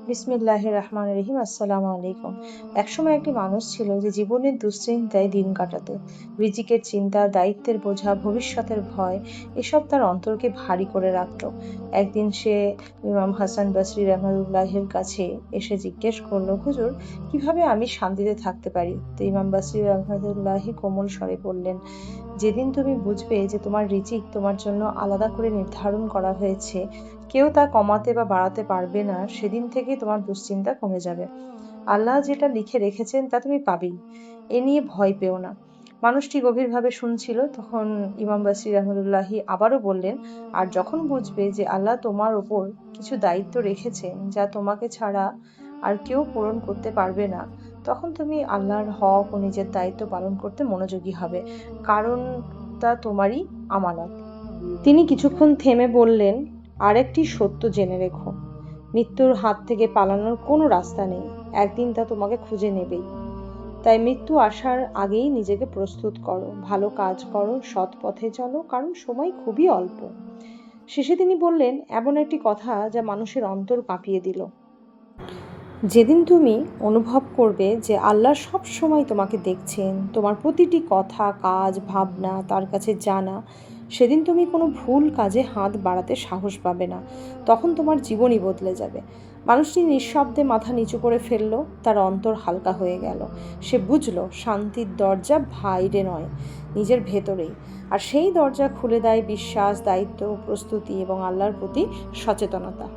বিসমিল্লাহির রহমানির রহিম। আসসালামু আলাইকুম। একসময় একটি মানুষ ছিল যে জীবনের দুশ্চিন্তায় দিন কাটাতো। রিজিকের চিন্তা, দায়িত্বের বোঝা, ভবিষ্যতের ভয় এসব তার অন্তরকে ভারী করে রাখতো। একদিন সে ইমাম হাসান বসরি রহমাতুল্লাহির কাছে এসে জিজ্ঞেস করলো, হুজুর, কিভাবে আমি শান্তিতে থাকতে পারি? তো ইমাম বসরি রহমাতুল্লাহি কোমল স্বরে বললেন, যেদিন তুমি বুঝবে যে তোমার রিজিক তোমার জন্য আলাদা করে নির্ধারণ করা হয়েছে, কেউ তা কমাতে বা বাড়াতে পারবে না, সেদিন থেকেই তোমার দুশ্চিন্তা কমে যাবে। আল্লাহ যেটা লিখে রেখেছেন তা তুমি পাবেই। এ নিয়ে ভয় পেও না। মানুষটি গভীরভাবে শুনছিল। তখন ইমাম বাসির রহমতুল্লাহি আবারও বললেন, আর যখন বুঝবে যে আল্লাহ তোমার ওপর কিছু দায়িত্ব রেখেছেন যা তোমাকে ছাড়া আর কেউ পূরণ করতে পারবে না, তখন তুমি আল্লাহর হক ও নিজের দায়িত্ব পালন করতে মনোযোগী হবে, কারণ তা তোমারই আমানত। তিনি কিছুক্ষণ থেমে বললেন, আরেকটি সত্য জেনে রেখো, মৃত্যুর হাত থেকে পালানোর কোনো রাস্তা নেই। একদিন তা তোমাকে খুঁজে নেবেই। তাই মৃত্যু আসার আগেই নিজেকে প্রস্তুত করো, ভালো কাজ করো, সৎ পথে চলো, কারণ সময় খুবই অল্প। শেষে তিনি বললেন এমন একটি কথা যা মানুষের অন্তর কাঁপিয়ে দিল, যেদিন তুমি অনুভব করবে যে আল্লাহ সব সময় তোমাকে দেখছেন, তোমার প্রতিটি কথা, কাজ, ভাবনা তার কাছে জানা, সেদিন তুমি কোনো ভুল কাজে হাত বাড়াতে সাহস পাবে না। তখন তোমার জীবনই বদলে যাবে। মানুষটি নিঃশব্দে মাথা নিচু করে ফেলল। তার অন্তর হালকা হয়ে গেল। সে বুঝল শান্তির দরজা বাইরে নয়, নিজের ভেতরেই। আর সেই দরজা খুলে দেয় বিশ্বাস, দায়িত্ব, প্রস্তুতি এবং আল্লাহর প্রতি সচেতনতা।